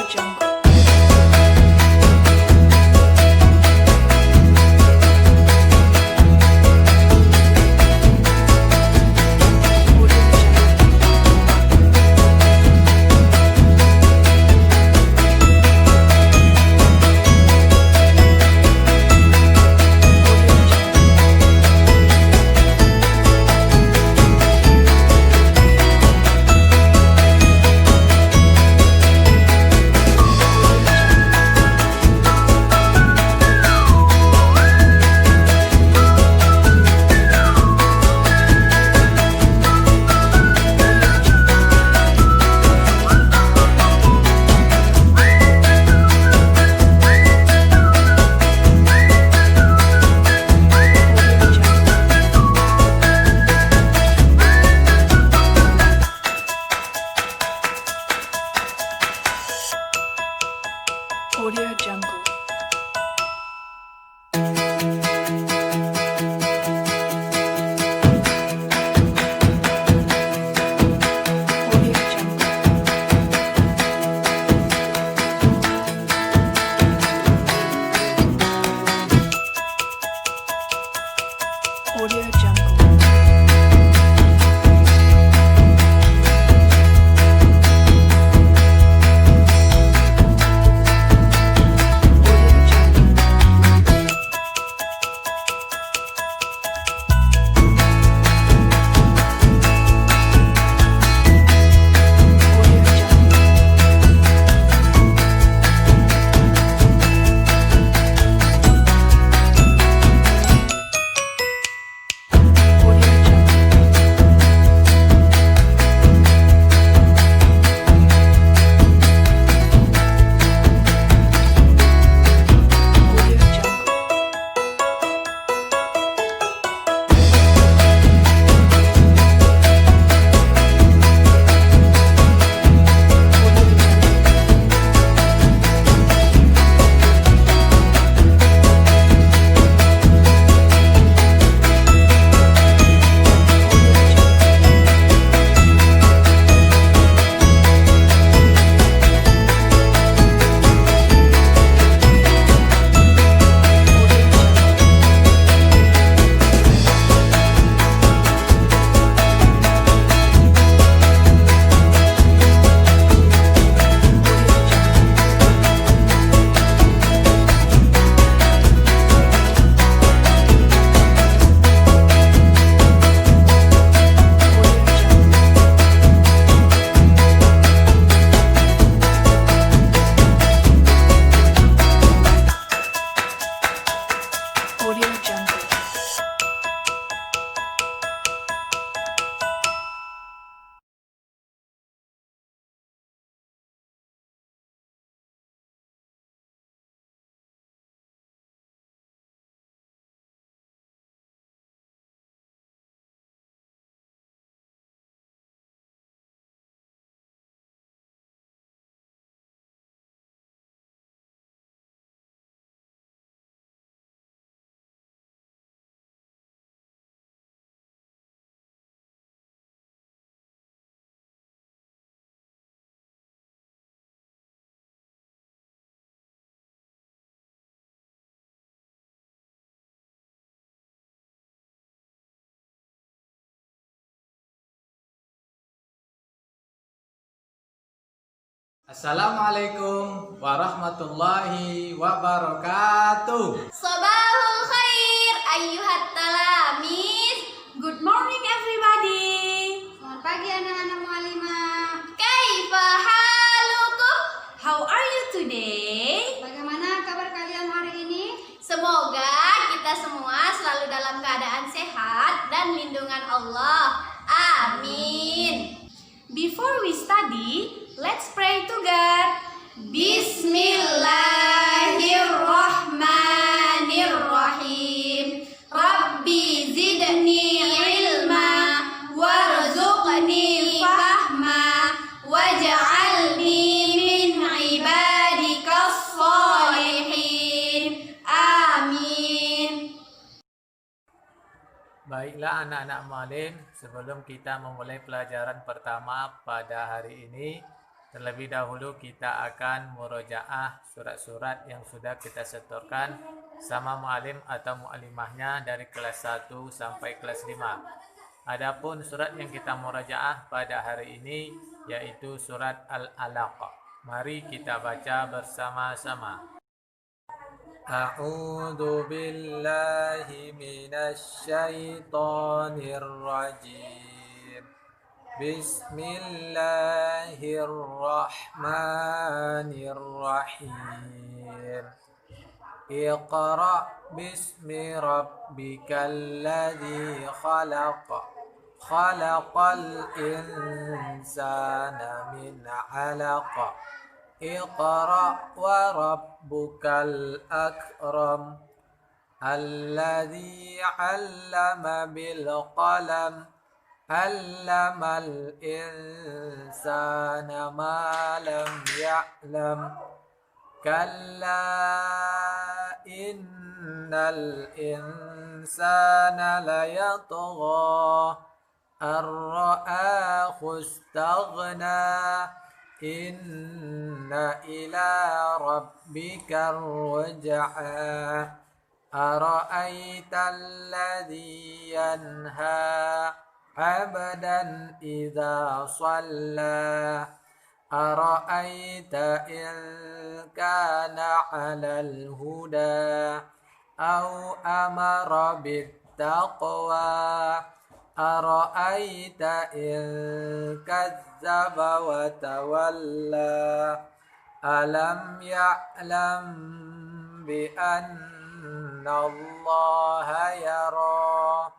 Audio Jungle. Audio Jungle. Audio Jungle. Audio Jungle. Assalamualaikum warahmatullahi wabarakatuh. Sabahul khair ayyuhat talamis. Good morning everybody. Selamat pagi anak-anak mualimah. Kaifa halukum? How are you today? Bagaimana kabar kalian hari ini? Semoga kita semua selalu dalam keadaan sehat dan lindungan Allah. Amin. Before we study, let's pray to God. Bismillahirrahmanirrahim. Rabbi zidni ilma warzuqni fahma waj'alni min ibadikas sholihin. Amin. Baiklah anak-anak mualim, sebelum kita memulai pelajaran pertama pada hari ini, Terlebih dahulu kita akan murojaah surat-surat yang sudah kita setorkan sama mu'alim atau mu'alimahnya dari kelas 1 sampai kelas 5. Adapun surat yang kita murojaah pada hari ini yaitu surat Al-Alaq. Mari kita baca bersama-sama. A'udzu billahi minasy syaithanir rajim. Bismillahirrahmanirrahim. Iqra bismi rabbikal ladzi khalaq. Khalaqal insana min 'alaq. Iqra wa rabbukal akram. Alladzi 'allama bil qalam. Allamal insana ma lam ya'lam. Kalla innal insana layatgha ar-ra'ahu istaghna. Inna ila rabbika ruj'a. Ara'aita alladhi yanha 'abdan idza shalla. Ara'aita in kana 'alal huda aw amara bit taqwa. Ara'aita in kazzaba wa tawalla. Alam ya'lam bi anna Allaha yara.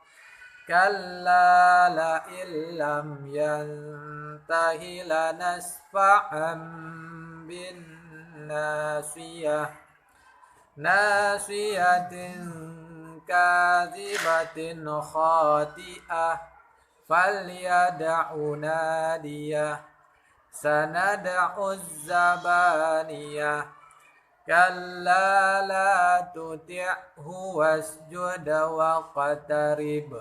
Kalla la illam yantahi lanasfa'an bin nasiyah. Nasiyatin kadzibatin khati'ah. Falyad'u nadiyah. Sanad'u zabaniyah. Kalla la tuti'hu wasjud waqtarib.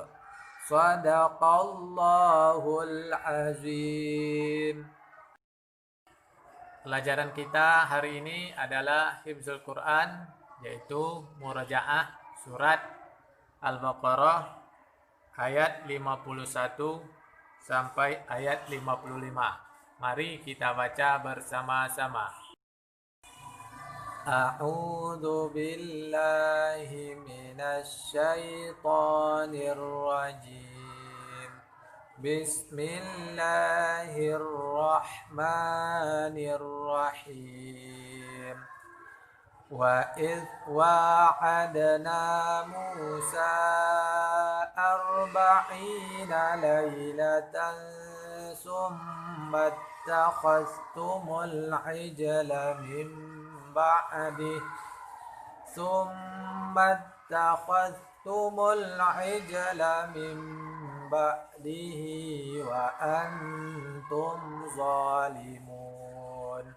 Shadaqallahul azim. Pelajaran kita hari ini adalah hifzul Quran, yaitu murajaah surat Al-Baqarah ayat 51 sampai ayat 55. Mari kita baca bersama-sama. A'udzu billahi minasy syaithanir rajim. Bismillahirrahmanirrahim. Wa idh wa'adna Musa 40 lailatan summa ittakhadhtumul ijla min ba'dih. Summa ittakhadhtumul ijla min ba'dihi wa antum zalimun.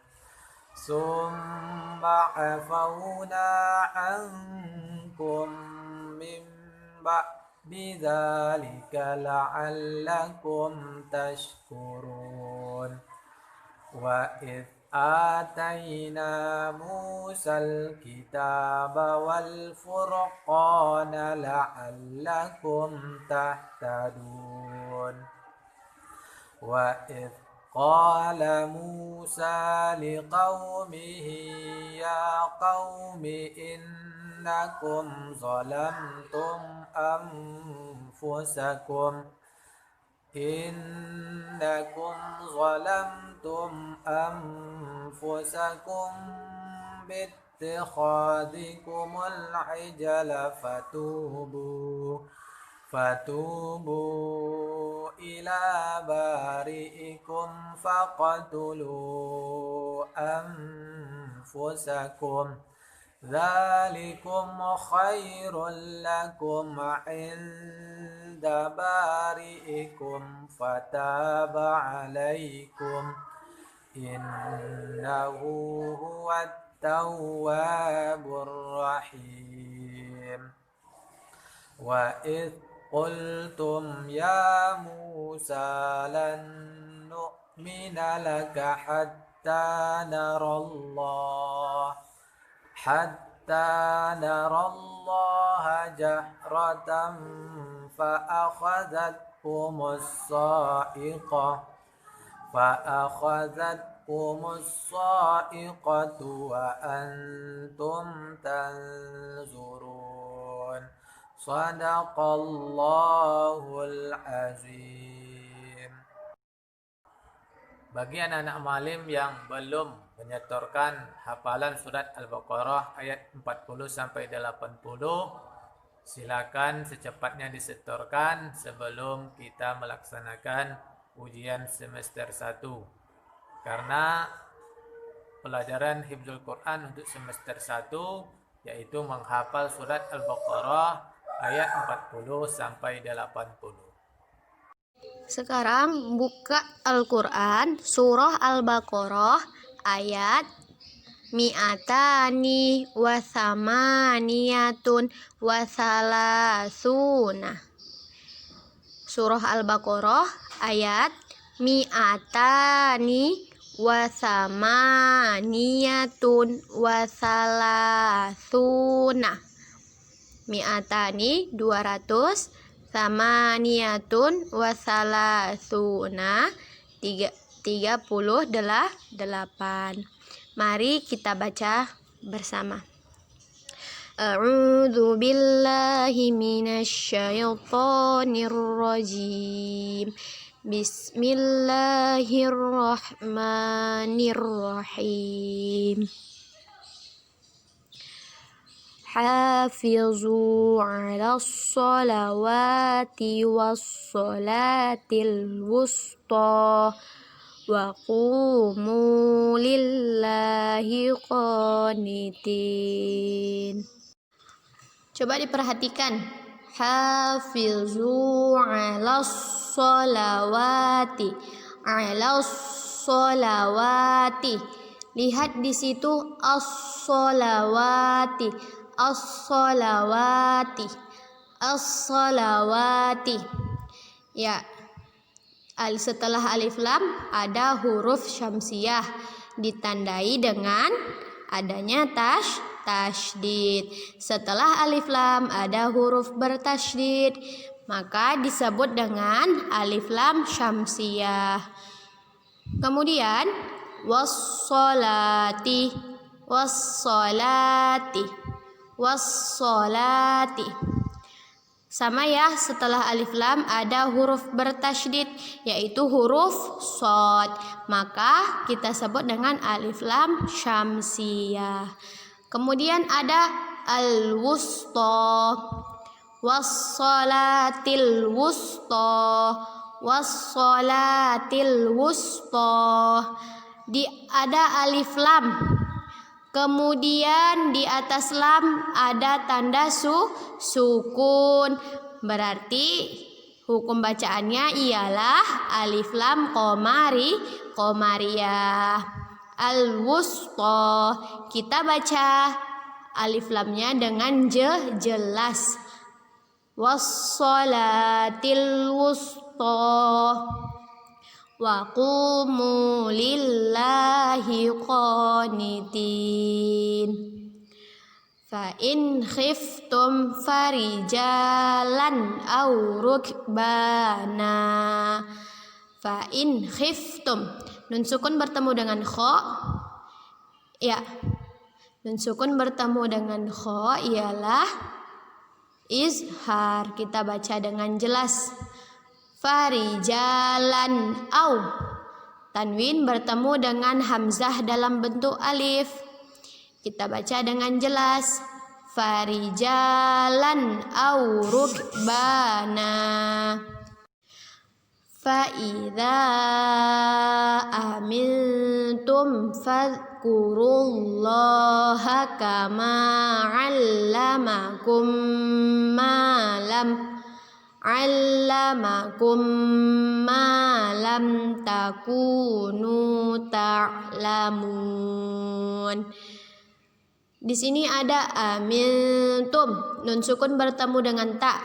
Summa afawna ankum min ba'di dzalika la'allakum tashkurun. Wa idh atayna Musal kitaba wal furqana la'allakum tahtadun. Wa idh qala Musa liqaumihi ya qaumi innakum zalamtum anfusakum. Innakum zalamtum anfusakum bittikhadikumul ijla fatubu ila bari'ikum faqtulu anfusakum. Dzalikum khairul lakum 'inda bari'ikum fataba 'alaikum. Innahu huwat tawwabur rahim. Wa idh qultum ya Musa lan نؤمن لك حتى نرى الله جهرة فأخذتهم الصاعقة وأنتم تنظرون صدق الله العظيم. Bagi anak-anak malim yang belum menyetorkan hafalan surat Al-Baqarah ayat 40 sampai 80, silakan secepatnya disetorkan sebelum kita melaksanakan ujian semester 1. Karena pelajaran hifdzul Quran untuk semester 1 yaitu menghafal surat Al-Baqarah ayat 40 sampai 80. Sekarang buka Al-Quran surah Al-Baqarah ayat mi'atani wa thamaniyatun wa thalathuna. Surah Al-Baqarah ayat mi'atani wa thamaniyatun wa thalathuna. Mi'atani 200, Samaniyatun wa salasuna 38. Mari kita baca bersama. A'udzu billahi minasy syaithanir rajim. Bismillahirrahmanirrahim. Hafizu 'alas sholawati was sholatil wusta wa qumu lillahi qanitin. Coba diperhatikan. Hafizu 'alas sholawati. 'Alas sholawati. Lihat di situ as-sholawati. As-sholawati. As-sholawati. Ya. Setelah alif lam ada huruf syamsiyah ditandai dengan adanya tasydid. Setelah alif lam ada huruf bertasydid, maka disebut dengan alif lam syamsiyah. Kemudian was-sholati, was-sholati, was-sholati. Sama ya, setelah alif lam ada huruf bertasydid yaitu huruf shad, maka kita sebut dengan alif lam syamsiyah. Kemudian ada al-wusta, was-sholatil wusta, was-sholatil wusta. Ada alif lam, kemudian di atas lam ada tanda sukun. Berarti hukum bacaannya ialah alif lam qamariyah. Al-wusta. Kita baca alif lamnya dengan jelas. Was-sholatil wusta wa qumu lillahi qanitin. Fa in khiftum farijalan aw rukbana. Fa in khiftum. Nun sukun bertemu dengan kha. Ya. Nun sukun bertemu dengan kha ialah izhar. Kita baca dengan jelas. Farijalan au. Tanwin bertemu dengan hamzah dalam bentuk alif. Kita baca dengan jelas. Farijalan au rukbana. Fa'idha amintum fadhkurullaha kama 'allamakum ma lam takunu ta'lamun. Di sini ada amintum, nun sukun bertemu dengan ta.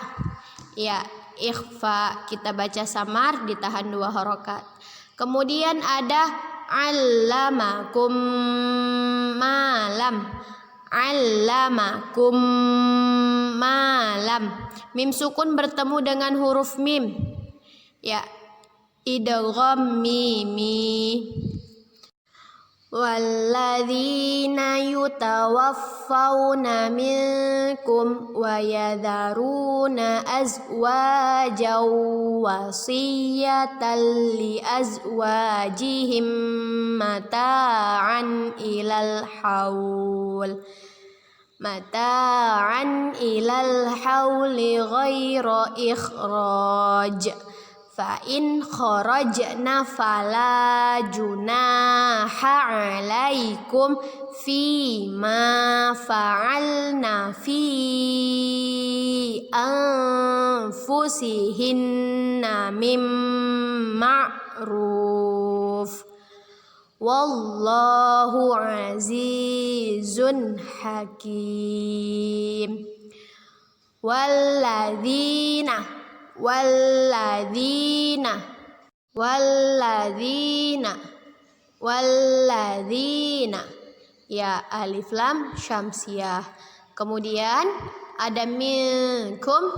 Ya, ikhfa kita baca samar ditahan 2 harokat. Kemudian ada allamakum malam. Allamakum malam. Mim sukun bertemu dengan huruf mim. Ya, idgham mimi. Walladzina yutawaffawna minkum wa yadharuna azwajaw wasiyatan li azwajihim mata'an ilal haul ghaira ikhraj fa in kharajna fala junaha alaikum fima fa'alna fi anfusihinna mim ma'ruf wallahu azizun hakim. Walladzina ya alif lam syamsiyah. Kemudian ada minkum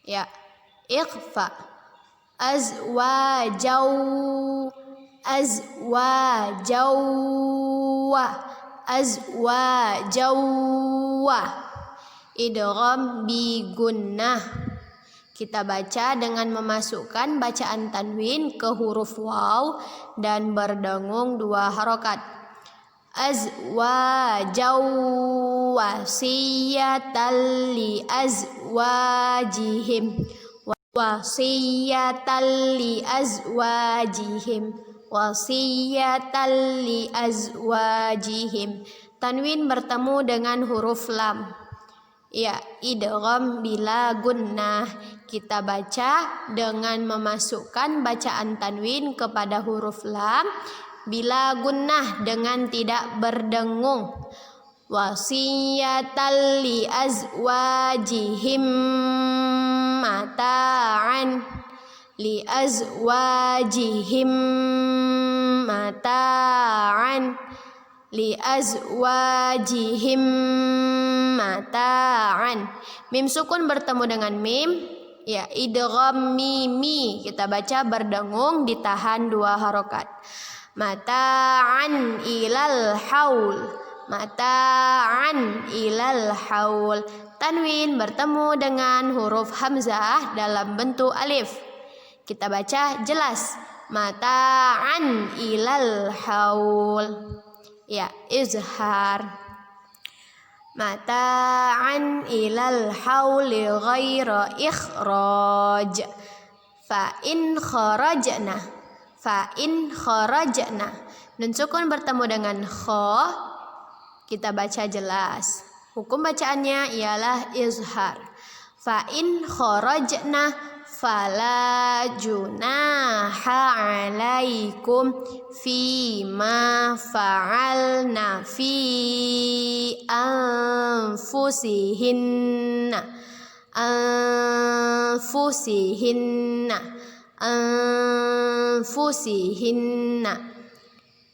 ya ikhfa azwajawwa idgham bi gunnah. Kita baca dengan memasukkan bacaan tanwin ke huruf waw dan berdengung 2 harokat. Azwajaw wasiyatan li azwajihim wasiyatan li azwajihim. Tanwin bertemu dengan huruf lam. Ya, idgham bila gunnah. Kita baca dengan memasukkan bacaan tanwin kepada huruf lam bila gunnah dengan tidak berdengung. Wasiyatan li azwajihim mata'an Mim sukun bertemu dengan mim. Ya, idgham mimi. Kita baca berdengung ditahan 2 harokat. Mata'an ilal haul. Tanwin bertemu dengan huruf hamzah dalam bentuk alif. Kita baca jelas. Mata'an ilal haul. Ya, izhar. Mata'an ilal hauli ghaira ikhraj fa in kharajna. Nun sukun bertemu dengan kha. Kita baca jelas. Hukum bacaannya ialah izhar. Fa in kharajna fala junaha alaikum fima fa'alna fi anfusihinna.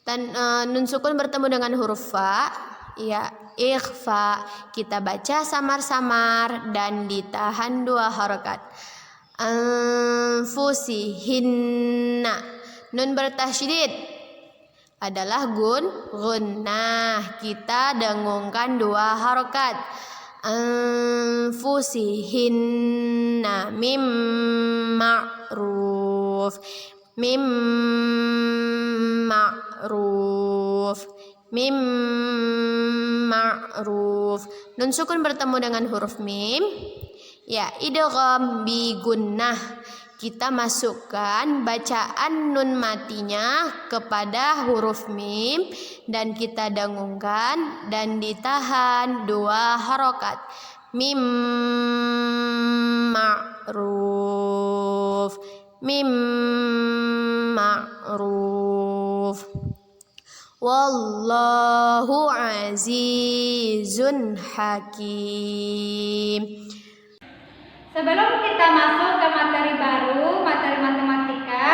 Dan nun sukun bertemu dengan huruf fa. Ya, ikhfa. Kita baca samar-samar dan ditahan 2 harokat. Anfusihinna. Nun bertasydid adalah gunnah. Kita dengungkan 2 harokat. Anfusihinna mim ma'ruf. Nun sukun bertemu dengan huruf mim. Ya, idgham bi gunnah. Kita masukkan bacaan nun matinya kepada huruf mim dan kita dengungkan dan ditahan 2 harokat. Mim ma'ruf. Wallahu azizun hakim. Sebelum kita masuk ke materi baru, materi matematika,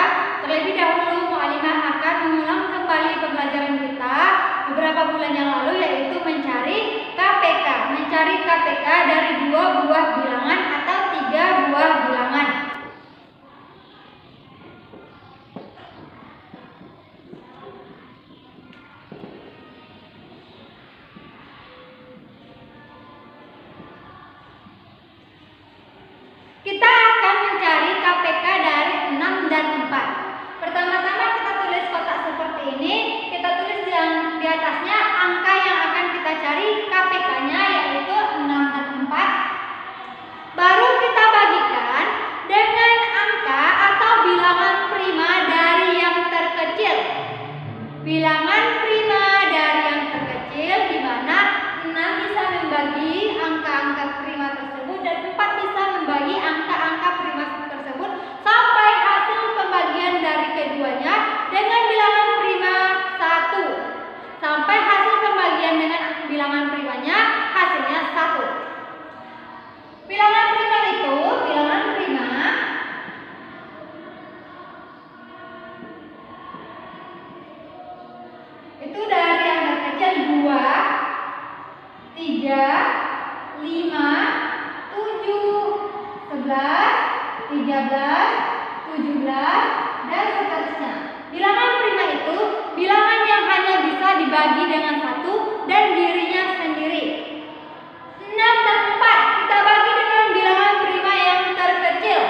terlebih dahulu Mu'alimah akan mengulang kembali pembelajaran kita beberapa bulan yang lalu, yaitu mencari KPK. Mencari KPK dari 2 buah bilangan atau 3 buah bilangan. Kita akan mencari KPK dari 6 dan 4. Pertama-tama kita tulis kotak seperti ini. Kita tulis yang di atasnya angka yang akan kita cari KPK-nya, yaitu 6 dan 4. Baru kita bagikan dengan angka atau bilangan prima dari yang terkecil. Bilangan prima dari yang terkecil di mana 6 bisa membagi angka-angka prima tersebut dan 4 bisa membagi angka-angka prima tersebut sampai hasil pembagian dari keduanya dengan bilangan prima 1. Sampai hasil pembagian dengan bilangan primanya hasilnya 1. Bilangan prima itu, bilangan prima itu dari yang terkecil 2, 3, 5, 7, 11, 13, 17, dan seterusnya. Bilangan prima itu bilangan yang hanya bisa dibagi dengan 1 dan dirinya sendiri. 6 dan 4 kita bagi dengan bilangan prima yang terkecil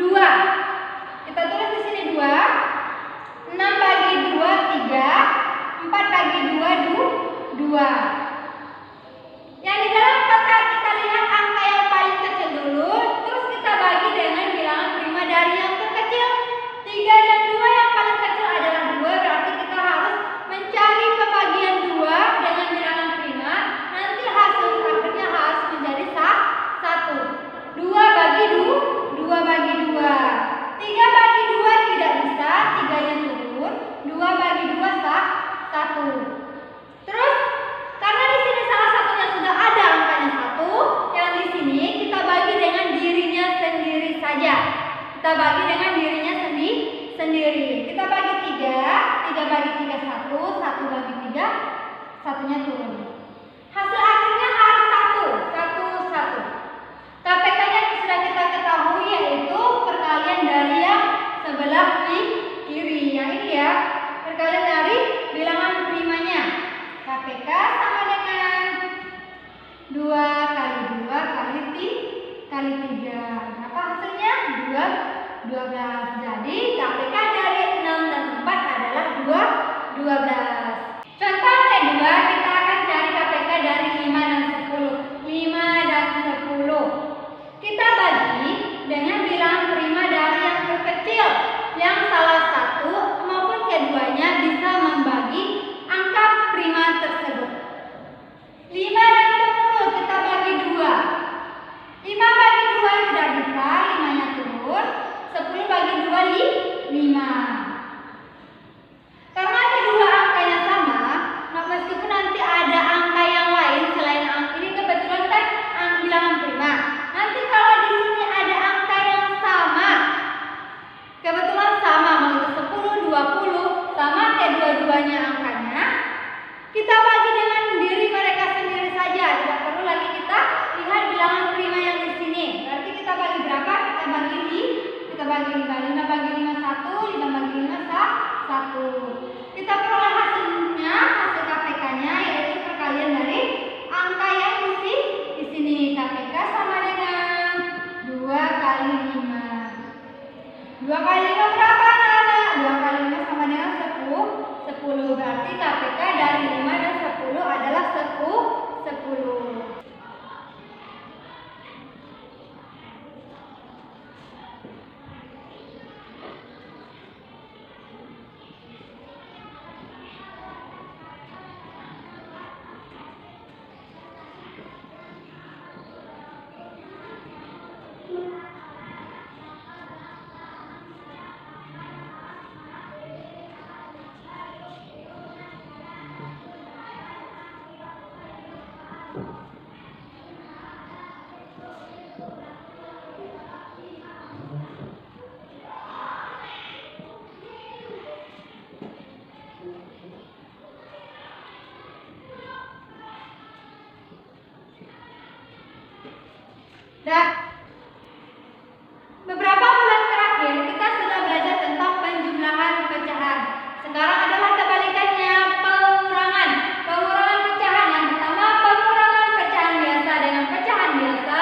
2. Kita tulis di sini 2. 6 bagi 2 3, 4 bagi 2 2. Yang di dalam kotak kita lihat angka yang paling kecil dulu, terus kita bagi dengan bilangan prima dari yang terkecil. 3 dan 2 yang paling kecil adalah 2, berarti kita harus mencari pembagian 2 dengan bilangan prima. Nanti hasil akhirnya harus menjadi 1. 2 bagi 2 bagi 2. 3 bagi 2 tidak bisa, 3-nya turun. 2 bagi 2 1. Terus karena di sini salah satunya sudah ada angkanya 1, yang di sini kita bagi dengan dirinya sendiri saja. Kita bagi dengan dirinya sendiri. Kita bagi 3, 3 bagi 3 1, 1 bagi 3, satunya turun. Hasil akhirnya harus 1. KPK-nya sudah kita ketahui, yaitu perkalian dari yang sebelah kiri. Yang ini ya, perkalian dari bilangan primanya. KPK sama dengan 2 kali 2 kali 3. Apa hasilnya? 12. Jadi KPK dari 6 dan 4 adalah 12. Contoh kedua, kita akan cari KPK dari 5 dan 10. 5 dan 10. Kita bagi dengan bilangan prima dari yang terkecil, yang salah satu maupun keduanya bisa membagi angka prima tersebut. 5 dan 10 kita bagi 2. 5 bagi 2 tidak bisa, 5-nya turun. 10 bagi 2 5. Karena kedua angkanya sama, meskipun nanti ada angka yang lain selain angka ini, kebetulan kan bilangan prima. Nanti kalau di sini ada angka yang sama, kebetulan sama, mau itu 10, 20, sama kedua-duanya angkanya, kita bagi dengan diri mereka sendiri saja. Tidak perlu lagi kita lihat bilangan prima yang di sini. Berarti kita bagi berapa? Kita bagi 5. 5 bagi 5 1, 5 bagi 5 1. Kita peroleh hasilnya, hasil KPK-nya, yaitu perkalian dari angka yang di sini. KPK sama dengan 2 kali 5. 2 kali 5 berapa anak-anak? 2 kali 5 sama dengan 10. Berarti KPK dari 5 dan 10 adalah 10. Dah. Beberapa bulan terakhir kita sudah belajar tentang penjumlahan pecahan. Sekarang adalah kebalikannya, pengurangan. Pengurangan pecahan yang pertama, pengurangan pecahan biasa dengan pecahan biasa,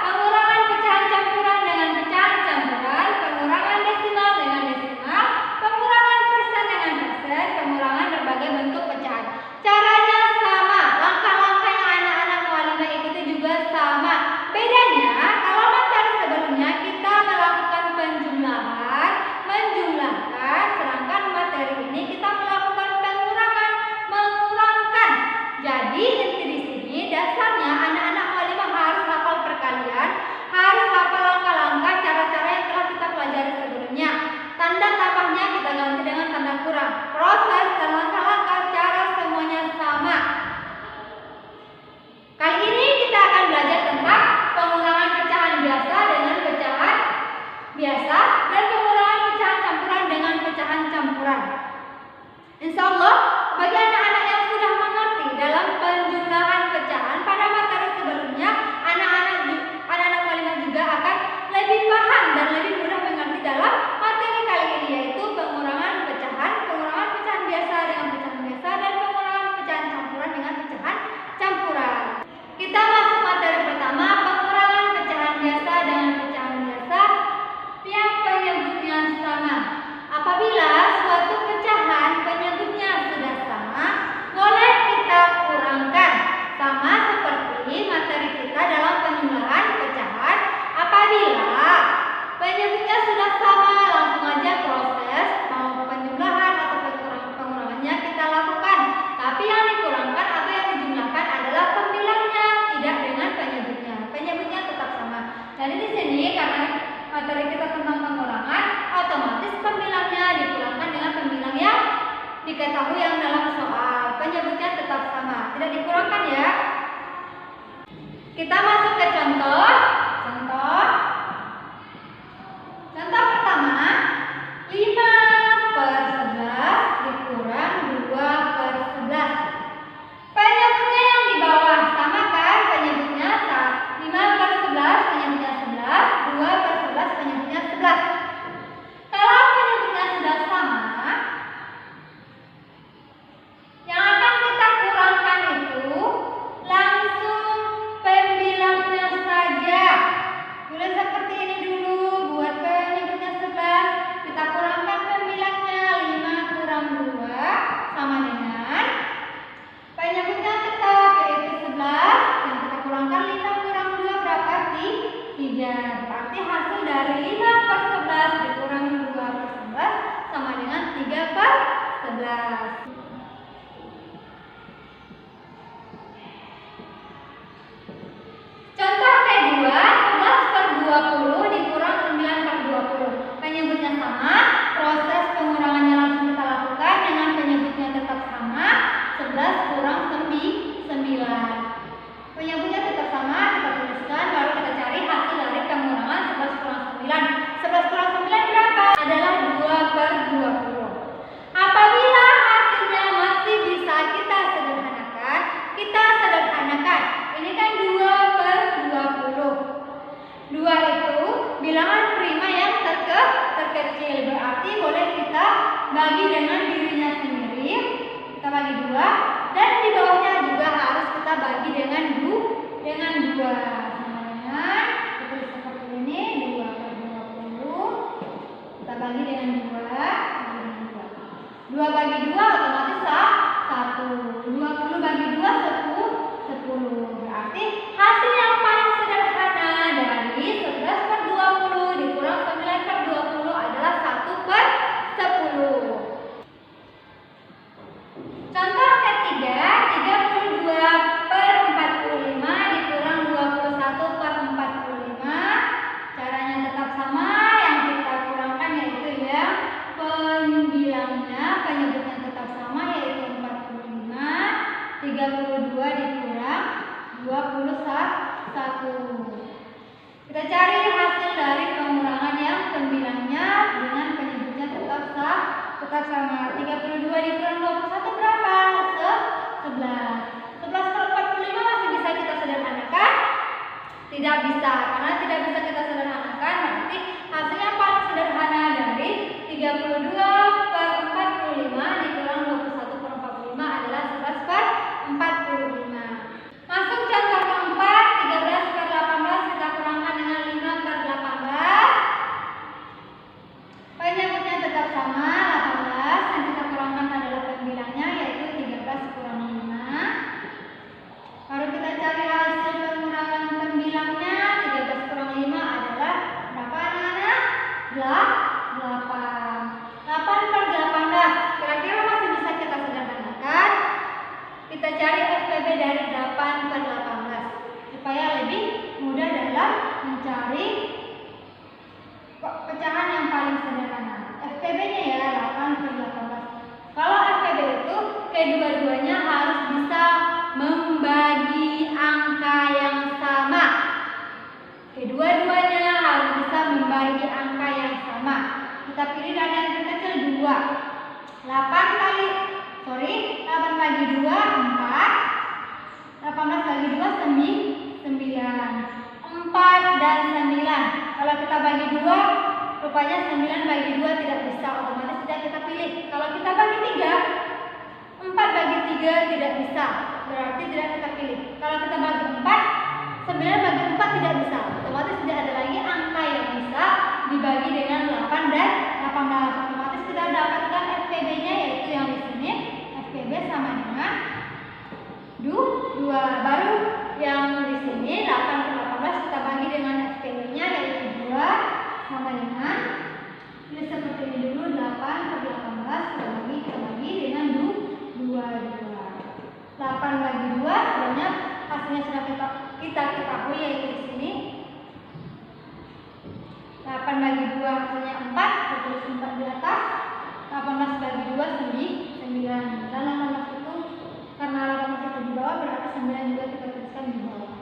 pengurangan pecahan campuran dengan pecahan campuran, pengurangan desimal dengan desimal, pengurangan persen dengan persen, pengurangan berbagai bentuk pecahan. Caranya sama, langkah-langkah yang anak-anak mualimah ikuti juga sama. Bedanya, kalau materi sebelumnya kita melakukan penjumlahan, menjumlahkan, sedangkan materi ini kita melakukan pengurangan, mengurangkan. Jadi inti di sini dasarnya anak-anak mualimah harus hafal perkalian, harus hafal langkah-langkah, cara-cara yang telah kita pelajari sebelumnya. Tanda tambahnya kita ganti dengan tanda kurang. Proses dan langkah-langkah cara semuanya sama. Kali ini kita akan belajar tentang pengurangan pecahan biasa dengan pecahan biasa dan pengurangan pecahan campuran dengan pecahan campuran. Insya Allah, bagi anak-anak yang sudah mengerti dalam penjumlahan pecahan pada materi sebelumnya, anak-anak mualimah juga akan lebih paham dan lebih mudah mengerti dalam materi kali ini, yaitu pengurangan pecahan biasa dengan pecahan biasa dan pengurangan pecahan campuran dengan pecahan campuran. Kita masuk materi pertama, pengurangan pecahan biasa dengan pecahan biasa yang penyebutnya sama. Apabila suatu pecahan penyebutnya sudah sama, boleh kita kurangkan. Sama seperti materi kita dalam penjumlahan pecahan. Apabila penyebutnya sudah sama, langsung aja proses mau penjumlahan atau pengurangannya kita lakukan. Tapi yang dikurangkan atau yang dijumlahkan adalah pembilangnya, tidak dengan penyebutnya. Penyebutnya tetap sama. Jadi di sini karena materi kita tentang pengurangan, otomatis pembilangnya dikurangkan dengan pembilang yang diketahui yang dalam soal. Penyebutnya tetap sama, tidak dikurangkan ya. Kita masuk ke contoh. Contoh pertama, 5/11 dikurang 2/11. Penyebutnya yang di bawah sama kan? Penyebutnya 5/11 penyebutnya 11, 2/11 penyebutnya 11. Kalau penyebutnya sudah sama, yang akan kita kurangkan itu langsung pembilangnya saja. Tulis seperti ini dulu, buat penyebutnya 11, kita kurangkan pembilangnya, 5 kurang 2 sama dengan penyebutnya tetap yaitu 11, yang kita kurangkan 5 kurang 2 berapa? 3. Berarti hasil dari 5/11 dikurangi 2/11 sama dengan 3/11. Contoh kedua, 11/20 dikurang 9/20. Penyebutnya sama, proses pengurangannya langsung kita lakukan dengan penyebutnya tetap sama, 11 kurang 9. Penyebutnya tetap sama, kita tuliskan, baru kita cari hasil dari pengurangan 11 kurang 9. 11 kurang 9 berapa? Adalah 2/20. Apabila hasilnya masih bisa kita sederhanakan, kita sederhanakan. Ini kan 2/20. 2 itu bilangan prima yang terkecil, berarti boleh kita bagi dengan dirinya sendiri. Kita bagi 2, dan di bawahnya juga harus kita bagi dengan 2. Sama dengan tulis seperti ini, 2/20. Kita bagi dengan 2. 2 bagi 2 otomatis 1. 20 bagi 2 10. Berarti hasil yang paling sederhana dari 11/20 dikurang 9/20 adalah 1/10. Contoh ketiga, 32/45 dikurang 21/45. Caranya tetap sama, yang kita kurangkan yaitu yang pembilangnya, penyebutnya tetap sama yaitu 45. 32 dikurang 21. Kita cari hasil dari pengurangan yang pembilangnya dengan penyebutnya tetap sama. 32 dikurang 21 berapa? 11. 11/45 masih bisa kita sederhanakan? Tidak bisa, karena kita cari FPB dari 8 per 18 supaya lebih mudah dalam mencari pecahan yang paling sederhana. FPB-nya ya 8 per 18. Kalau FPB itu kedua-duanya harus bisa membagi angka yang sama. Kedua-duanya harus bisa membagi angka yang sama. Kita pilih dari yang terkecil 2. 8 bagi 2 4. 18 bagi 2 9. 4 dan 9. Kalau kita bagi 2, rupanya 9 bagi 2 tidak bisa, otomatis tidak kita pilih. Kalau kita bagi 3, 4 bagi 3 tidak bisa, berarti tidak kita pilih. Kalau kita bagi 4, 9 bagi 4 tidak bisa, otomatis tidak ada lagi angka yang bisa dibagi dengan 8 dan 18. Otomatis kita dapatkan FPB-nya, yaitu yang di sini FPB sama dengan 2. Baru yang di sini 8 per 18 kita bagi dengan FPB-nya, yaitu 2 sama dengan, ini seperti ini dulu, 8 per 18 kita bagi dengan 2. 8 bagi 2 sebenarnya hasilnya sudah kita ketahui, yaitu di sini 8 bagi 2 hasilnya 4, terus 4 di atas. 18 bagi 2 9, dan 18 itu karena 18 itu di bawah, berarti 9 juga kita tuliskan di bawah.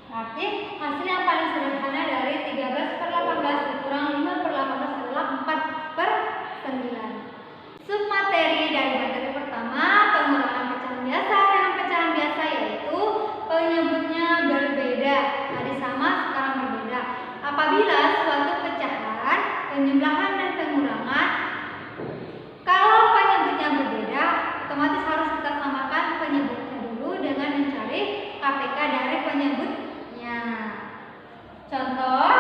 Berarti hasil yang paling sederhana dari 13 per 18 dikurang 5 per 18 adalah 4 per 9. Submateri dari materi pertama, pengurangan pecahan biasa dengan pecahan biasa, yaitu penyebutnya berbeda. Tadi sama, sekarang berbeda. Apabila suatu pecahan, penjumlahan dan pengurangan, kalau penyebutnya berbeda, otomatis harus kita samakan penyebutnya dulu dengan mencari KPK dari penyebutnya. Contoh,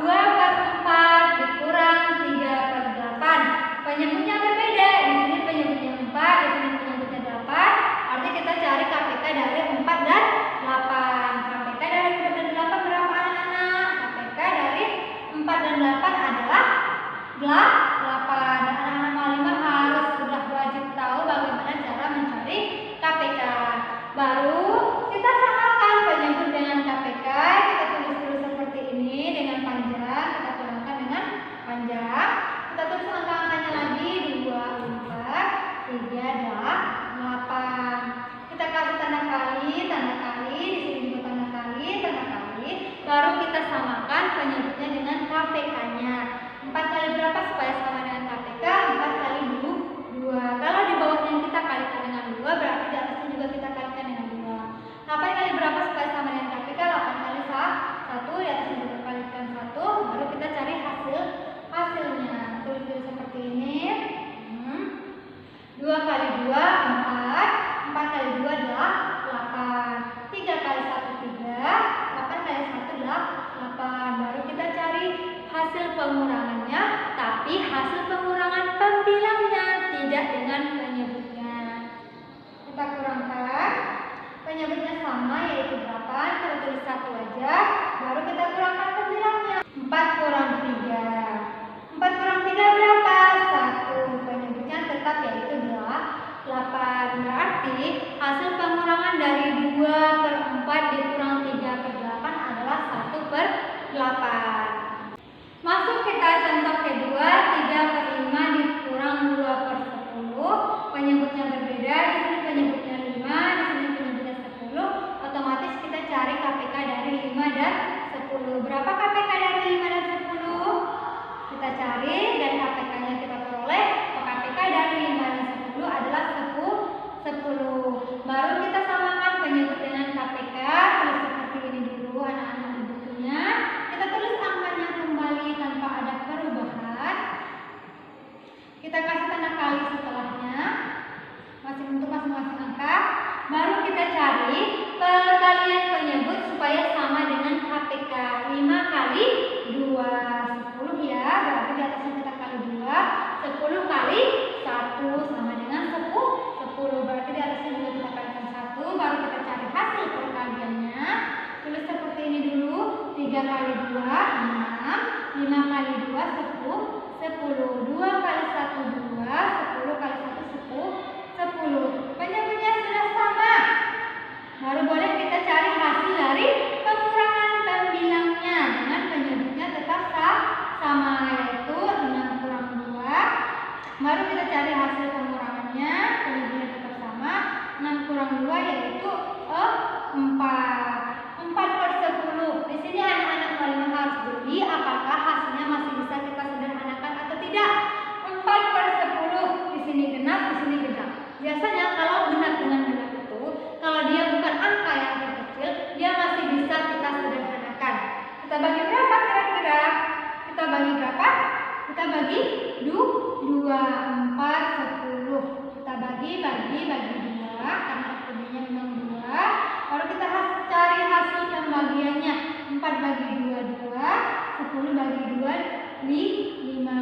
2 per 4 dikurang 3 per 8. Penyebutnya berbeda. Di sini penyebutnya 4, di sini penyebutnya 8. Artinya kita cari KPK dari 4 dan 8. KPK dari 4 dan 8 berapa anak-anak? KPK dari 4 dan 8 adalah 8. Anak-anak Malimah harus sudah wajib tahu bagaimana cara mencari KPK. Baru kita samakan penyebut dengan KPK. Kita tulis dulu seperti ini dengan panjang, kita kurangkan dengan panjang. Kita tulis angka-angkanya lagi, 2, 4, 3, 8. Kita kasih tanda kali, di sini juga tanda kali. Baru kita samakan penyebutnya dengan KPK-nya. 4 kali berapa supaya sama dengan KPK? 4 kali 2. Kalau di bawahnya kita kalikan dengan 2, berarti di atasnya juga kita kalikan dengan 2. 8 kali berapa supaya sama dengan KPK? 8 kali 1, di atasnya juga kalikan 1. Baru kita cari hasilnya. Tulis dulu seperti ini. 2 kali 2 4. 4 kali 2 8. 3 kali 1 3. 8 kali 1 8. Baru kita cari hasil pengurangannya, tapi hasil pengurangan pembilangnya, tidak dengan penyebutnya. Kita kurangkan, penyebutnya sama, yaitu 8, kita tulis 1 aja. Baru kita kurangkan pembilangnya. 4 kurang 3. 4 kurang 3 berapa? 1. Penyebutnya tetap, yaitu 8. Berarti hasil pengurangan dari 2 per 4 dikurang 3 per 8 adalah 1 per 8. Masuk kita contoh kedua, 3 per 5 dikurang 2 per 10. Penyebutnya berbeda, di sini penyebutnya 5, di sini penyebutnya 10. Otomatis kita cari KPK dari 5 dan 10. Berapa KPK dari 5 dan 10? Kita cari, dan KPK-nya kita peroleh. KPK dari 5 dan 10 adalah 10. Baru kita samakan penyebut dengan KPK. Tulis seperti ini dulu anak-anak di bukunya. Kita tulis angkanya kembali tanpa ada perubahan. Kita kasih tanda kali setelahnya, untuk masing-masing angka. Baru kita cari perkalian penyebut supaya sama dengan KPK. 5 kali 2 10 ya, berarti di atasnya kita kali 2. 10 kali 1 sama dengan 10. Berarti di atasnya juga kita kalikan 1. Baru kita cari hasil perkaliannya. Tulis seperti ini dulu. 3 kali 2 6. 5 kali 2 10. 2 kali 1 2. 10 kali 1 10. Penyebutnya sudah sama. bagi 2, 4, 10. Kita bagi 2 karena FKB-nya memang 2. Lalu kita cari hasil pembagiannya. 4 bagi 2, 2. 10 bagi 2, 5.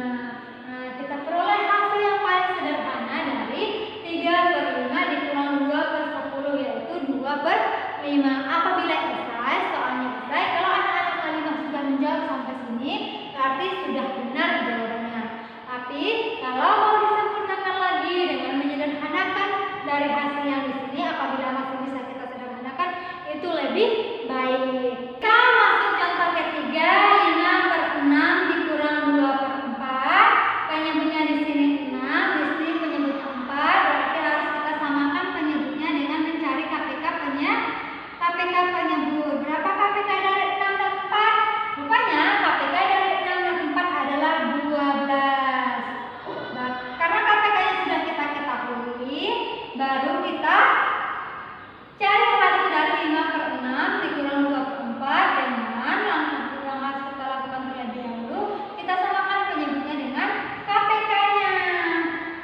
Nah, kita peroleh hasil yang paling sederhana dari 3/5 dikurang 2/10, yaitu 2/5. Apabila esai, soalnya esai, kalau anak-anak kelas 5 sudah menjawab sampai sini, berarti sudah benar jawabannya. Tapi kalau mau disempurnakan lagi dengan menyederhanakan dari hasil yang di sini, apabila masih bisa kita sederhanakan, itu lebih baik. Kita masuk contoh ketiga, 5/6 dikurang 2/4. Penyebutnya di sini 6, di sini penyebutnya 4. Berarti harus kita samakan penyebutnya dengan mencari KPK penyebut. Berapa KPK dari 6 dan 4? Rupanya KPK dari 6 dan 4 adalah 12. Nah, karena KPK-nya sudah kita ketahui, baru kita cari hasil dari 5/6 dikurang 2/4 dengan yang harus kita lakukan terlebih dahulu, kita samakan penyebutnya dengan KPK-nya.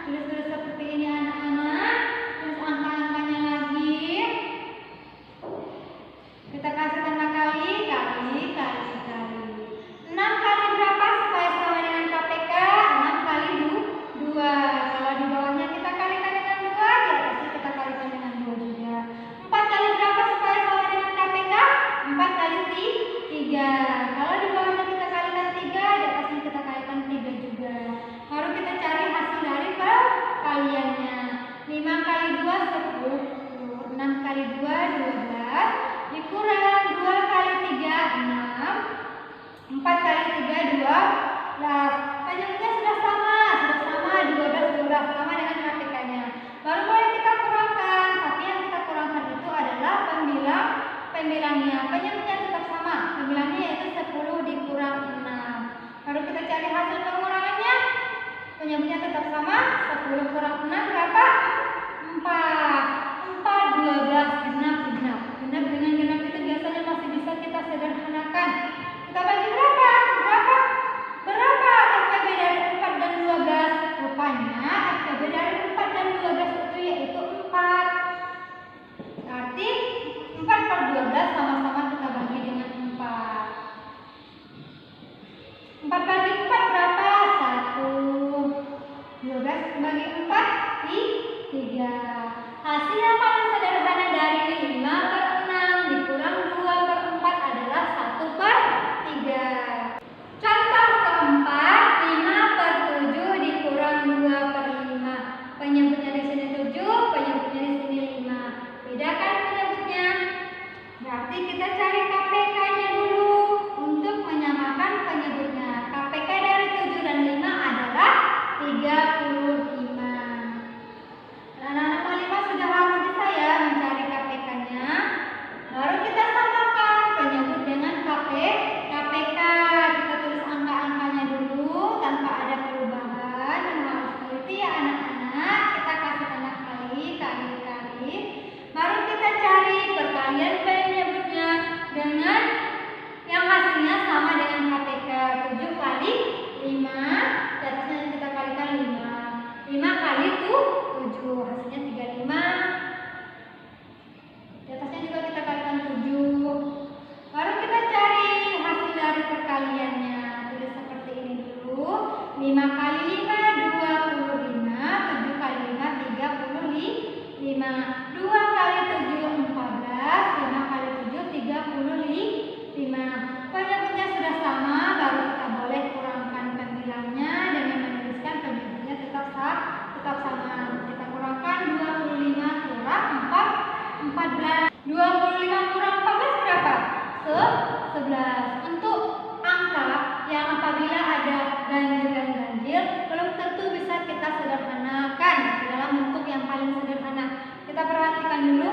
Tulis-tulis seperti ini anak-anak, tulis angka-angkanya lagi. Kita kasih tanda kali. 6 kali berapa supaya sama dengan KPK? 6 kali 2. Kalau di bawahnya kita kalikan dengan 2, di atasnya kita kalikan dengan 2 juga. 4 kali berapa supaya sama dengan KPK? 4 kali 3. Kalau di bawahnya kita kalikan 3, di atasnya kita kalikan 3 juga. Baru kita cari hasil dari perkaliannya. 5 kali 2 10, 6 kali 2 12, dikurang 2 kali 3 6, 4 kali 3 12. Penyebutnya sudah sama 12 sama dengan KPK-nya. Baru boleh kita kurangkan, tapi yang kita kurangkan itu adalah pembilangnya. Penyebutnya tetap sama, pembilangnya yaitu 10 dikurang 6. Baru kita cari hasil pengurangannya. Penyebutnya tetap sama, 10 kurang 6 berapa? 4. 12 genap. Genap dengan genap itu biasanya masih bisa kita sederhanakan. Kita bagi berapa FKB dari 4 dan 12? Rupanya FKB dari 4 dan 12 itu yaitu 4. Berarti 4/12 sama-sama kita bagi dengan 4. 4 bagi 4 berapa? 1. 12 bagi 4 3. Hasil yang paling sederhana dari 5/6 dikurang 2/4 adalah 1/3. Contoh keempat, 5/7 dikurang 2/5. Penyebutnya di sini 7, penyebutnya di sini 5. Bedakan penyebutnya. Berarti kita cari KPK-nya dulu untuk menyamakan penyebutnya. KPK dari 7 dan 5 adalah 35. Anak-anak kelas 5 sudah harus bisa ya mencari KPK-nya. Baru kita samakan penyebut dengan KPK. Kita tulis angka-angkanya dulu tanpa ada perubahan. Dan harus teliti ya anak-anak. Kita kasih tanda kali. Baru kita cari perkalian penyebutnya dengan yang hasilnya sama dengan KPK. 7 kali 5, di atasnya kita kalikan 5. 5 kali 7, hasilnya 35. Di atasnya juga kita kalikan 7. Baru kita cari hasil dari perkaliannya. Tulis seperti ini dulu. 5 kali 5 25, 7 kali 5 35. 2 kali 7 14, 5 kali 7 35. Penyebutnya sudah sama, baru kita boleh kurangkan pembilangnya dengan menuliskan penyebutnya tetap sama. Kita kurangkan 25 kurang 14. 25 kurang 14 berapa? 11. Untuk angka yang apabila ada ganjil dan ganjil belum tentu bisa kita sederhanakan dalam bentuk yang paling sederhana. Kita perhatikan dulu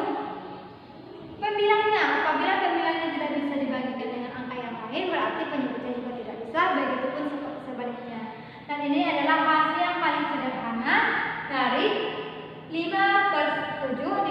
pembilangnya. Apabila pembilangnya tidak bisa dibagikan dengan angka yang lain, berarti penyebutnya juga tidak bisa, begitupun sebaliknya. Dan ini adalah hasil yang paling sederhana dari 5/7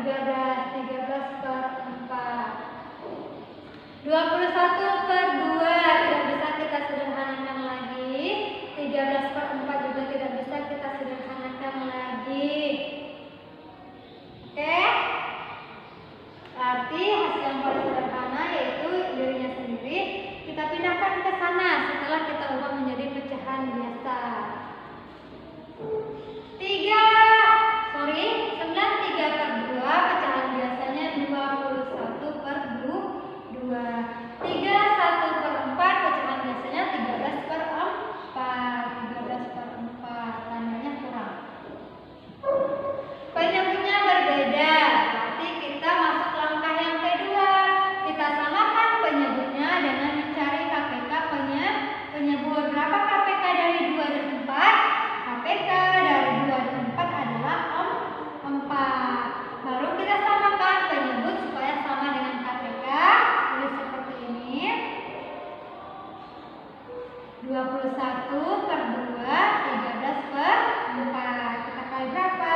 13 per 4. 21 per 2 tidak bisa kita sederhanakan lagi. 13 per 4 juga tidak bisa kita sederhanakan lagi. Oke? Berarti hasil yang paling sederhana yaitu dirinya sendiri kita pindahkan ke sana setelah kita ubah menjadi pecahan biasa. 93 per 2 pecahan biasanya 21 per 2. 31 per 4 pecahan biasanya 13 per 4. 13 per 4 tandanya kurang. Penyebutnya berbeda, berarti kita masuk langkah yang kedua. Kita samakan penyebutnya dengan mencari KPK penyebut. Berapa KPK dari 2 dan 4? KPK dari 2 dan 4 adalah 4. Baru kita samakan penyebut supaya sama dengan KPK. Tulis seperti ini. 21 per 2, 13 per 4. Kita kali berapa?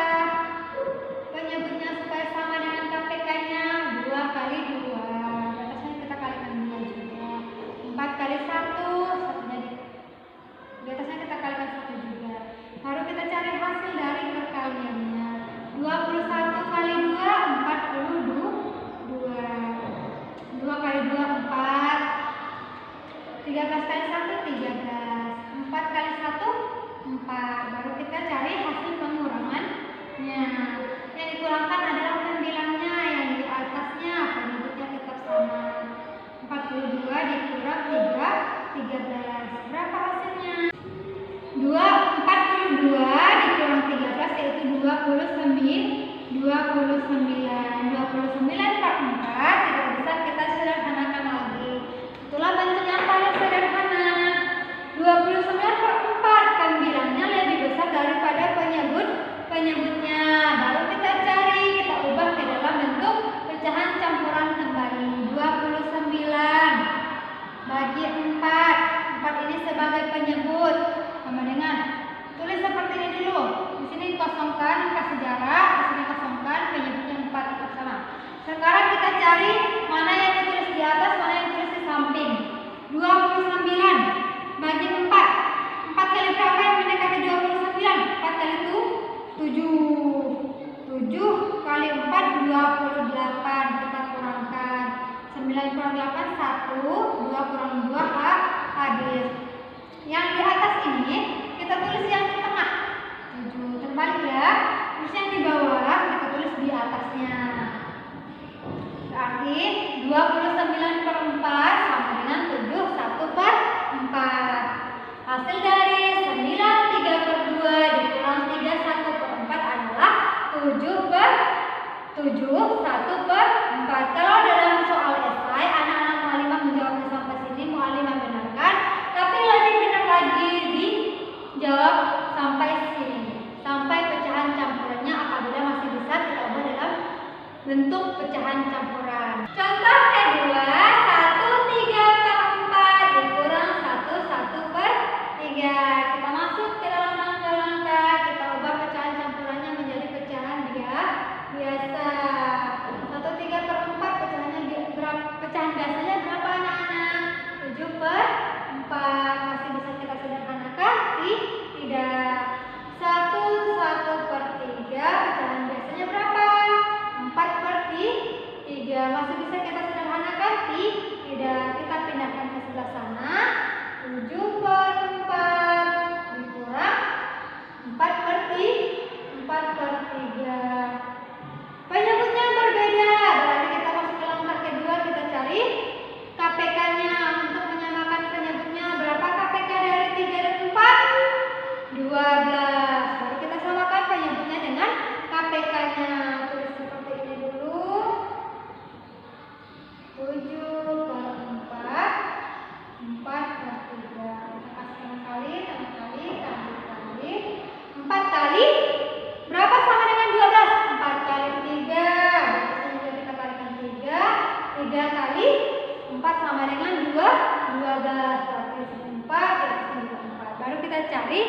Penyebutnya supaya sama dengan KPK-nya 2 kali 2. Di atasnya kita kalikan 2 juga. 4 kali 1, satunya di atasnya kita kalikan 1 juga. Baru kita cari hasil dari perkaliannya. 21 kali 2, 42. 2 kali 2, 4. 13 kali 1, 13. 4 kali 1, 4. Baru kita cari hasil pengurangannya. Yang dikurangkan adalah pembilangnya, yang di atasnya penyebutnya tetap sama. 42 dikurang 13. Berapa hasilnya? 42 dikurang 13 yaitu 29. 29 per 4 tidak bisa kita sederhanakan lagi. Itulah bentuk yang paling sederhana. 29 per 4 pembilangnya lebih besar daripada penyebutnya. Baru kita cari, kita ubah ke dalam bentuk pecahan campuran kembali. 29 bagi 4. 4 ini sebagai penyebut. Sama dengan tulis seperti ini dulu. Di sini kosongkan kasih jarak, di sini kosongkan penyebutnya 4 tetap sama. Sekarang kita cari mana yang ditulis di atas, mana yang ditulis di samping. 29 bagi 4. 4 kali berapa yang mendekati 29? 4 kali 7. 7 kali 4 28. Kita kurangkan. 9 kurang 8 1. 2 kurang 2 habis. Yang di atas ini kita tulis yang di tengah. 7 terbalik ya. Terus yang di bawah kita tulis di atasnya. Berarti 29 per 4 sama dengan 7 1 per 4. Hasil dari 93 per 2 dikurang 3 1 per 4 adalah 7 per 7 1 per 4. Kalau dalam soal esai anak-anak mu'alimah menjawabnya sampai sini, mu'alimah benarkan. Tapi lebih benar lagi dijawab sampai sini. Sampai pecahan campurannya apabila masih bisa kita ubah dalam bentuk pecahan campuran. Contoh kedua, 1 3 per 4 dikurang 1 1 per 3. Kita masuk ke dalam langkah-langkah, kita ubah pecahan campurannya menjadi pecahan biasa. 1 3 per 4 pecahan biasanya berapa anak-anak? 7 per 4. Masih bisa kita sederhanakan? Tidak. 1 per 3 pecahan biasanya berapa? 4 per 3. Masih bisa kita sederhanakan? Tidak. Kita pindahkan ke sebelah sana. 7 per 4 dikurang 4 per 3. Penyebutnya berbeda. Berarti kita masuk ke langkah kedua, kita cari KPK-nya. Untuk menyamakan penyebutnya, berapa KPK dari 3 dan 4? 12. Baru kita samakan penyebutnya dengan KPK-nya. Tulis seperti ini dulu. 7 per 4 per 3. Kita kasih kali. 4 kali berapa sama dengan 12? 4 kali 3. Berarti juga kita kalikan 3. 3 kali 4 sama dengan 12. Berarti 4. Baru kita cari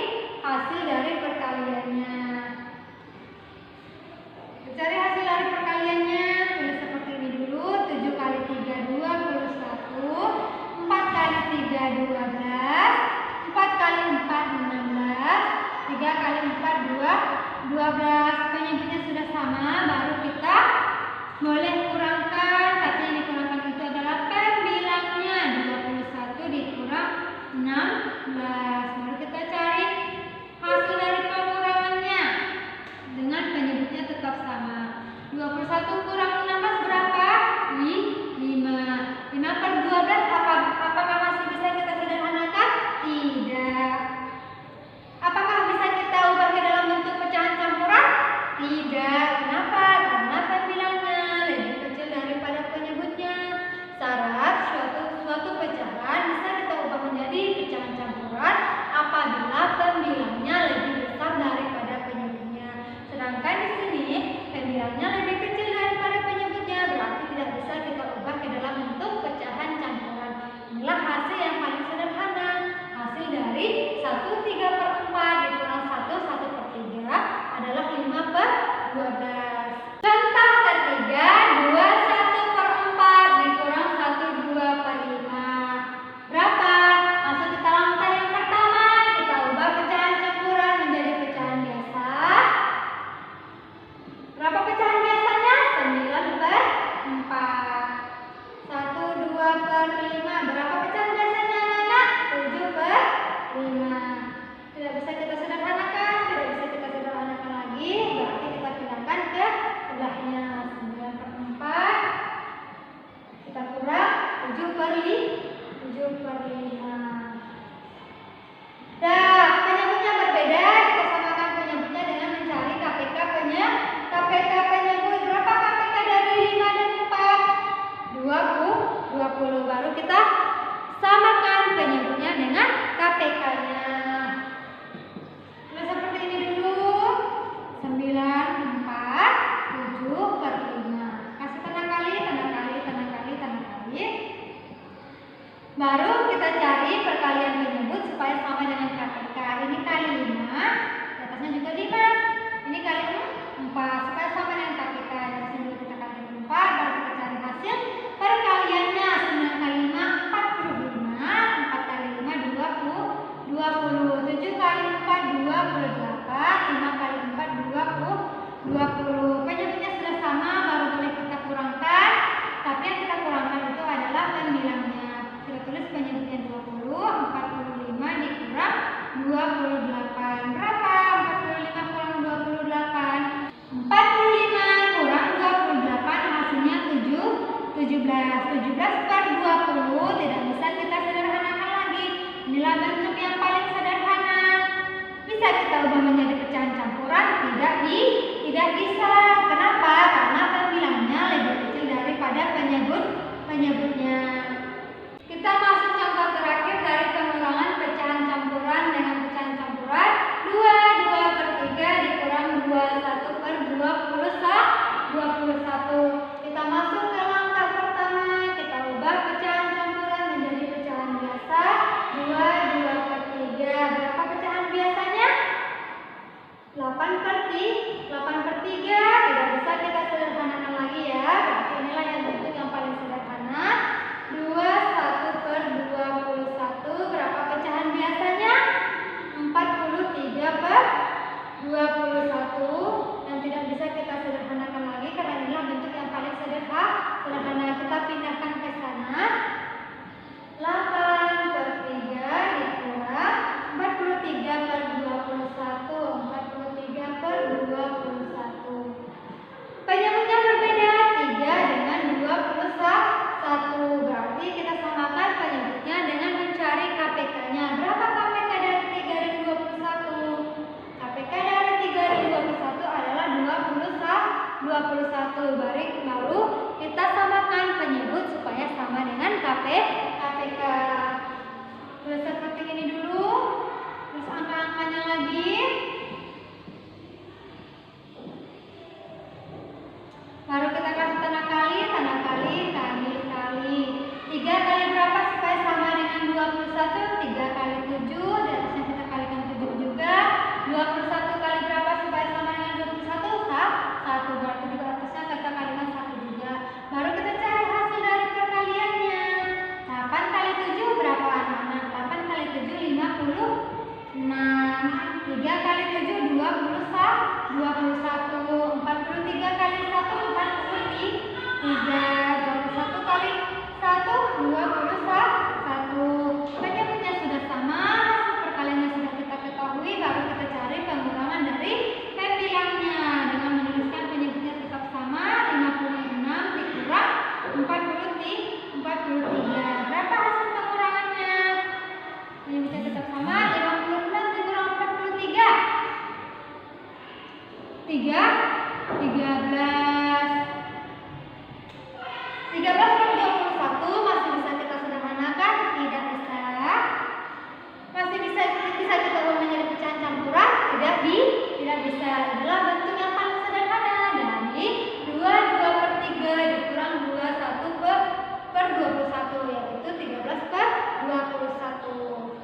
hasil dari perkaliannya. cari hasil dari perkaliannya. Tulis seperti ini dulu. 7 kali 3 21, 4 kali 3 12, 4 kali 4 16, 3 kali 4 12. Penyebutnya sudah sama, baru kita boleh kurangkan. Tapi yang dikurangkan itu adalah pembilangnya. 21 dikurang 16. Baru kita cari hasil dari pengurangannya dengan penyebutnya tetap sama. 21 kurang 16 berapa? 5. 5 per 12 apakah masih bisa kita sederhanakan? Tidak. Apakah bisa kita ubah ke dalam bentuk pecahan campuran? Tidak. Kenapa? Karena pembilangnya lebih kecil daripada penyebutnya. Syarat suatu pecahan bisa kita ubah menjadi pecahan campuran apabila pembilangnya lebih besar daripada penyebutnya. Sedangkan di sini pembilangnya lebih kecil daripada penyebutnya, berarti tidak bisa kita ubah ke dalam bentuk pecahan campuran. Inilah hasil yang paling sederhana. Hasil dari 1/3/4 dikurang 1/3 adalah 5/12. Contoh ketiga, 21/4 dikurang 1/2/5. Berapa? Langsung kita langkah yang pertama, kita ubah pecahan campuran menjadi pecahan biasa. Berapa pecahan biasanya? 9/4. 1/2/5. Berapa pecahan biasanya anak-anak? 7/5. Tidak bisa kita sederhanakan, tidak bisa kita sederhanakan lagi, berarti kita pindahkan ke sebelahnya. 9/4 kita kurang 7/5. Dah, penyebutnya berbeda, kita samakan penyebutnya dengan mencari KPK penyebut. Berapa KPK dari 5 dan 4? 20. Baru kita samakan penyebutnya dengan KPK-nya. Nah, seperti ini dulu. 9/4, 7/5. Kasih tanda kali. Baru kita cari perkalian penyebut supaya sama dengan KPK. Ini kali 5, di atasnya juga 5. Ini kali 4 supaya sama dengan KPK. Di atasnya juga kita kali 4, baru kita cari hasil perkaliannya. 9 kali 5 45, 4 kali 5 20, 7 kali 4 28, 5 kali 4 20. Penyebutnya sudah sama, baru boleh kita kurangkan. Tapi yang kita kurangkan itu adalah pembilangnya. Kita tulis penyebutnya 20, 45 dikurang 28. Berapa? 45 kurang 28. 45 kurang 28 hasilnya 17. 17/20 tidak bisa kita sederhanakan lagi. Inilah bentuk yang paling sederhana. Bisa kita ubah menjadi pecahan campuran? Tidak bisa. Kenapa? Karena pembilangnya lebih kecil daripada penyebutnya. Kita masuk contoh terakhir dari pengurangan pecahan campuran dengan pecahan campuran 2/3 dikurang 21/21. Kita masuk ke langkah pertama, kita ubah pecahan campuran menjadi pecahan biasa. 2/3. Berapa pecahan biasanya? 8/3. Tidak bisa kita sederhanakan lagi ya. Berarti inilah yang bentuk yang paling sederhana. 21/21. Berapa pecahan biasanya? 43/21. Dan tidak bisa kita sederhanakan lagi karena inilah bentuk yang paling sederhana. Kita pindahkan ke sana. 8/3 dikurang 43/21. 43/21. Penyebutnya berbeda, 3 dengan 21. Berarti kita samakan penyebutnya dengan mencari KPK-nya. Berapa KPK dari 3 dan 21? KPK dari 3 dan 21 adalah 21. Baru kita samakan penyebut supaya sama dengan KPK. Tulis seperti ini dulu. Terus angka-angkanya lagi. 21, 43 kali 1, 43, 21 kali 1, 21. Penjelasannya sudah sama, hasil perkaliannya sudah kita ketahui, baru kita cari pengurangan dari pembilangnya dengan menuliskan penyebutnya tetap sama, 56 dikurang 43. Berapa hasil pengurangannya? Penyebutnya tetap sama, 56 dikurang 43. 13 per 21 masih bisa kita sederhanakan? Tidak bisa. Masih bisa kita ubah menjadi pecahan campuran? Tidak bisa. Adalah bentuk yang paling sederhana dari 2/3 dikurang 21 per 21, yaitu 13 per 21.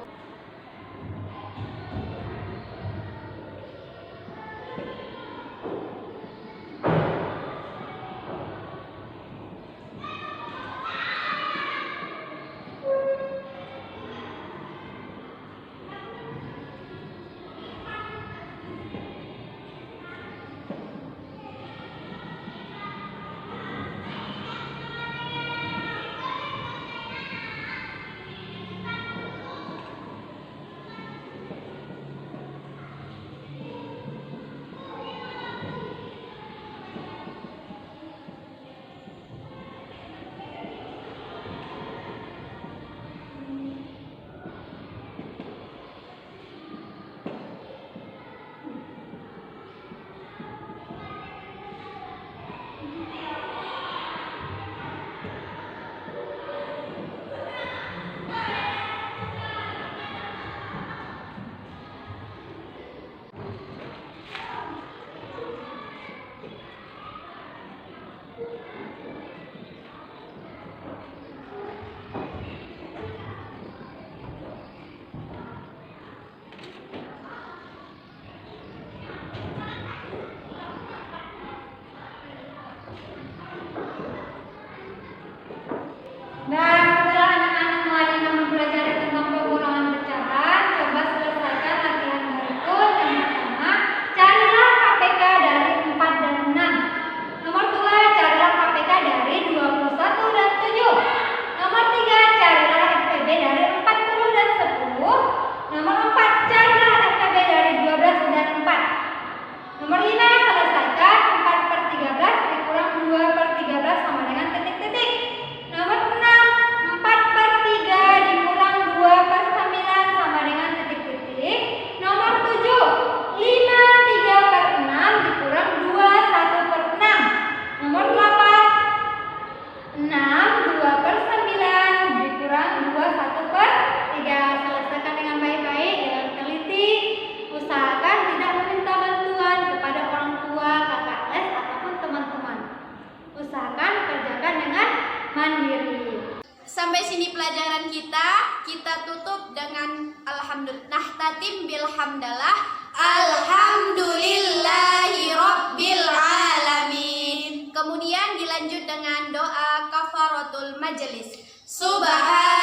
Nah, setelah anak-anak mulai mempelajari tentang pengurangan pecahan, coba selesaikan latihan berikut. Yang pertama, carilah KPK dari 4 dan 6. Nomor 2, carilah KPK dari 21 dan 7. Nomor 3, carilah FPB dari 40 dan 10. Nomor 4, carilah FPB dari 12 dan 4. Nomor 5, selesaikan 4/13 dikurang 2/13 sama dengan titik-titik. Nomor 6, 4/3 dikurang 2/9 sama dengan titik-titik. Nomor 7, 5/3/6 dikurang 2/1/6. Nomor 8, 6 2/9 dikurang 2/1/3. Selesaikan dengan baik-baik, dengan teliti. Usahakan tidak meminta bantuan kepada orang tua, kakak les, ataupun teman-teman. Usahakan kerjakan dengan mandiri. Sampai sini pelajaran kita tutup dengan alhamdulillah. Nahtatim bilhamdalah. Alhamdulillahi rabbil alamin. Kemudian dilanjut dengan doa kafaratul majelis. Subhan